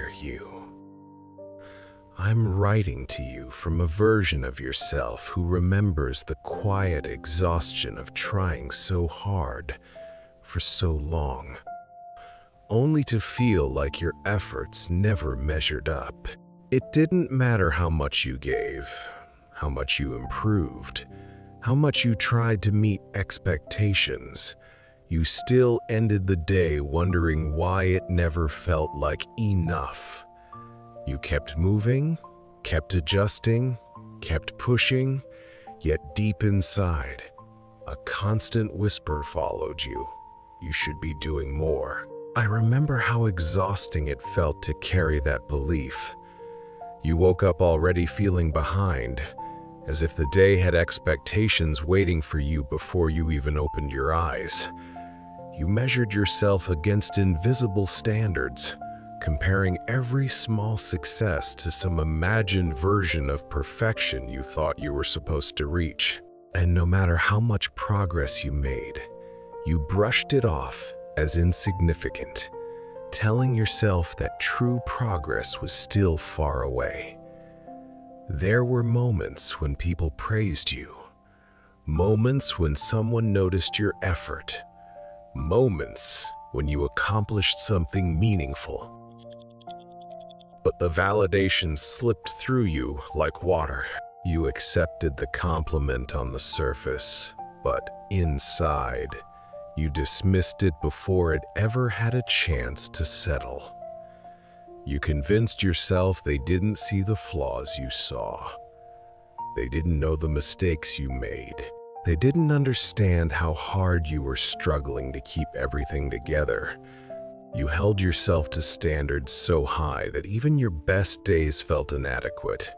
Dear you, I'm writing to you from a version of yourself who remembers the quiet exhaustion of trying so hard for so long, only to feel like your efforts never measured up. It didn't matter how much you gave, how much you improved, how much you tried to meet expectations. You still ended the day wondering why it never felt like enough. You kept moving, kept adjusting, kept pushing, yet deep inside, a constant whisper followed you. You should be doing more. I remember how exhausting it felt to carry that belief. You woke up already feeling behind, as if the day had expectations waiting for you before you even opened your eyes. You measured yourself against invisible standards, comparing every small success to some imagined version of perfection you thought you were supposed to reach. And no matter how much progress you made, you brushed it off as insignificant, telling yourself that true progress was still far away. There were moments when people praised you, moments when someone noticed your effort, moments when you accomplished something meaningful. But the validation slipped through you like water. You accepted the compliment on the surface, but inside, you dismissed it before it ever had a chance to settle. You convinced yourself they didn't see the flaws you saw. They didn't know the mistakes you made. They didn't understand how hard you were struggling to keep everything together. You held yourself to standards so high that even your best days felt inadequate.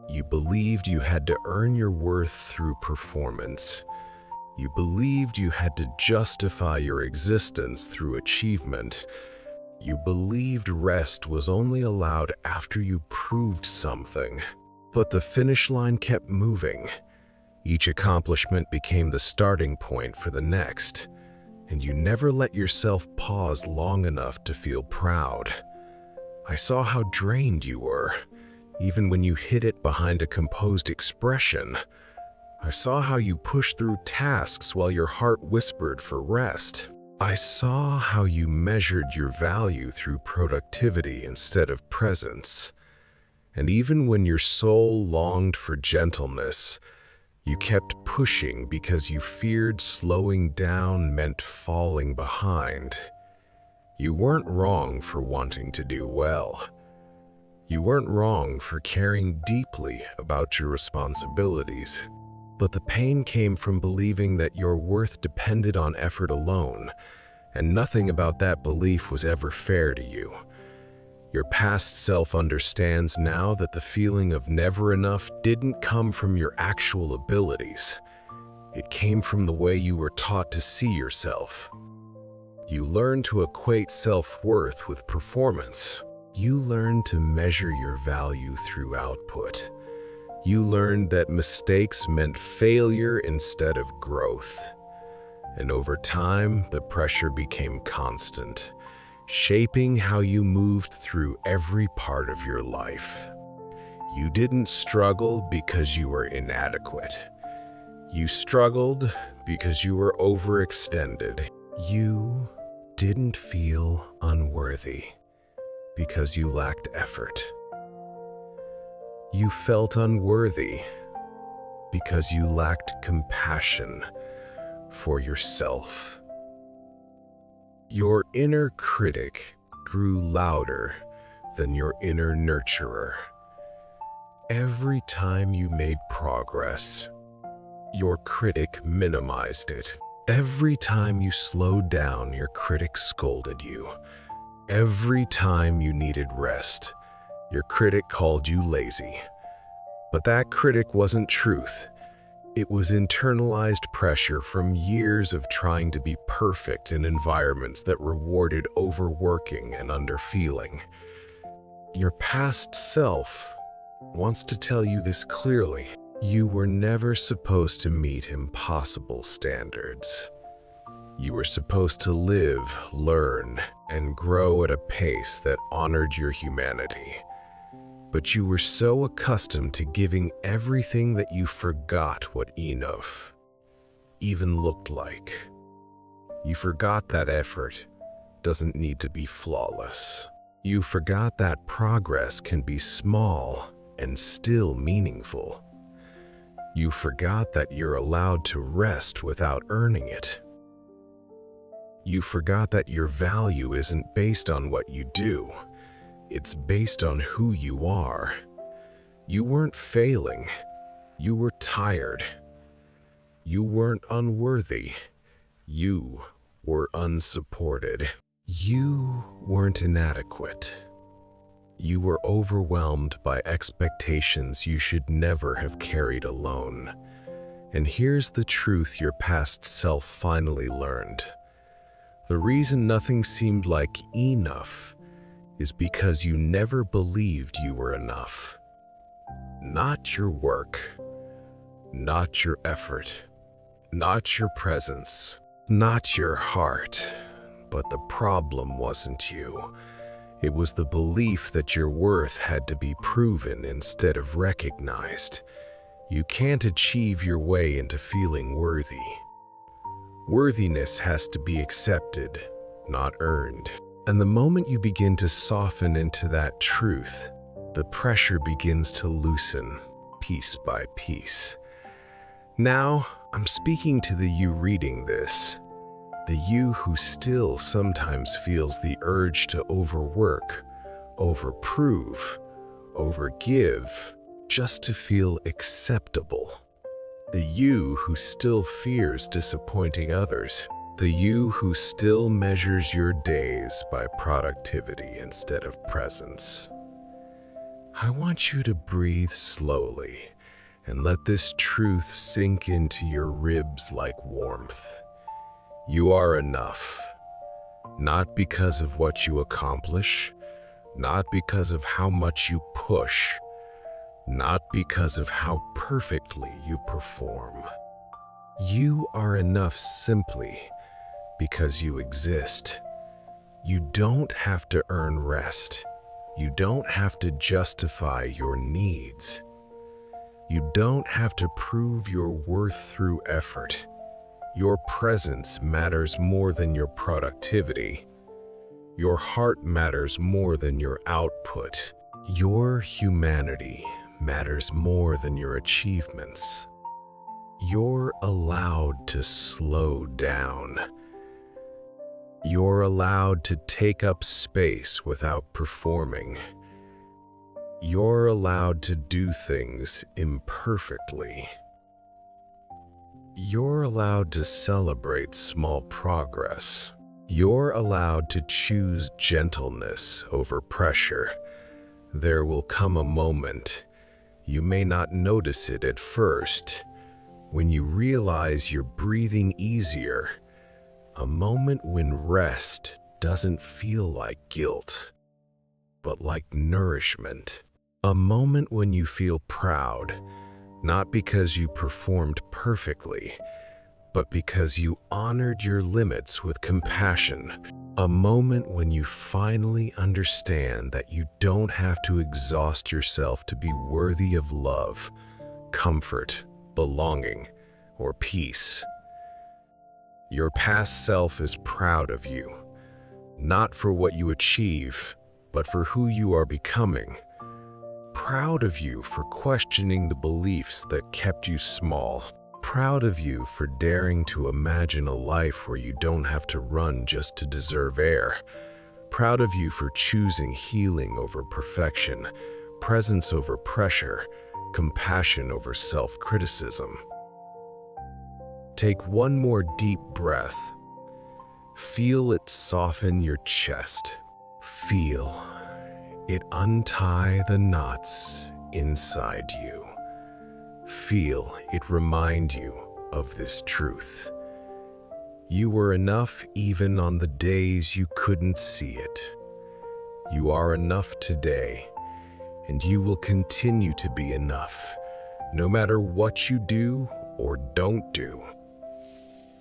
You believed you had to earn your worth through performance. You believed you had to justify your existence through achievement. You believed rest was only allowed after you proved something. But the finish line kept moving. Each accomplishment became the starting point for the next, and you never let yourself pause long enough to feel proud. I saw how drained you were, even when you hid it behind a composed expression. I saw how you pushed through tasks while your heart whispered for rest. I saw how you measured your value through productivity instead of presence. And even when your soul longed for gentleness, you kept pushing because you feared slowing down meant falling behind. You weren't wrong for wanting to do well. You weren't wrong for caring deeply about your responsibilities. But the pain came from believing that your worth depended on effort alone, and nothing about that belief was ever fair to you. Your past self understands now that the feeling of never enough didn't come from your actual abilities. It came from the way you were taught to see yourself. You learned to equate self-worth with performance. You learned to measure your value through output. You learned that mistakes meant failure instead of growth. And over time, the pressure became constant, shaping how you moved through every part of your life. You didn't struggle because you were inadequate. You struggled because you were overextended. You didn't feel unworthy because you lacked effort. You felt unworthy because you lacked compassion for yourself. Your inner critic grew louder than your inner nurturer. Every time you made progress, your critic minimized it. Every time you slowed down, your critic scolded you. Every time you needed rest, your critic called you lazy. But that critic wasn't truth. It was internalized pressure from years of trying to be perfect in environments that rewarded overworking and underfeeling. Your past self wants to tell you this clearly. You were never supposed to meet impossible standards. You were supposed to live, learn, and grow at a pace that honored your humanity. But you were so accustomed to giving everything that you forgot what enough even looked like. You forgot that effort doesn't need to be flawless. You forgot that progress can be small and still meaningful. You forgot that you're allowed to rest without earning it. You forgot that your value isn't based on what you do. It's based on who you are. You weren't failing. You were tired. You weren't unworthy. You were unsupported. You weren't inadequate. You were overwhelmed by expectations you should never have carried alone. And here's the truth your past self finally learned. The reason nothing seemed like enough is because you never believed you were enough. Not your work, not your effort, not your presence, not your heart, but the problem wasn't you. It was the belief that your worth had to be proven instead of recognized. You can't achieve your way into feeling worthy. Worthiness has to be accepted, not earned. And the moment you begin to soften into that truth, the pressure begins to loosen, piece by piece. Now, I'm speaking to the you reading this, the you who still sometimes feels the urge to overwork, overprove, overgive, just to feel acceptable. The you who still fears disappointing others. The you who still measures your days by productivity instead of presence. I want you to breathe slowly and let this truth sink into your ribs like warmth. You are enough, not because of what you accomplish, not because of how much you push, not because of how perfectly you perform. You are enough simply because you exist. You don't have to earn rest. You don't have to justify your needs. You don't have to prove your worth through effort. Your presence matters more than your productivity. Your heart matters more than your output. Your humanity matters more than your achievements. You're allowed to slow down. You're allowed to take up space without performing. You're allowed to do things imperfectly. You're allowed to celebrate small progress. You're allowed to choose gentleness over pressure. There will come a moment, you may not notice it at first, when you realize you're breathing easier. A moment when rest doesn't feel like guilt, but like nourishment. A moment when you feel proud, not because you performed perfectly, but because you honored your limits with compassion. A moment when you finally understand that you don't have to exhaust yourself to be worthy of love, comfort, belonging, or peace. Your past self is proud of you, not for what you achieve, but for who you are becoming. Proud of you for questioning the beliefs that kept you small. Proud of you for daring to imagine a life where you don't have to run just to deserve air. Proud of you for choosing healing over perfection, presence over pressure, compassion over self-criticism. Take one more deep breath. Feel it soften your chest. Feel it untie the knots inside you. Feel it remind you of this truth. You were enough even on the days you couldn't see it. You are enough today, and you will continue to be enough, no matter what you do or don't do.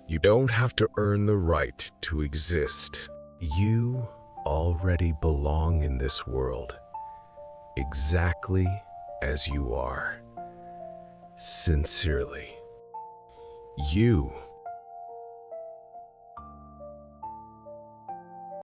You don't have to earn the right to exist. You already belong in this world, exactly as you are. Sincerely, you.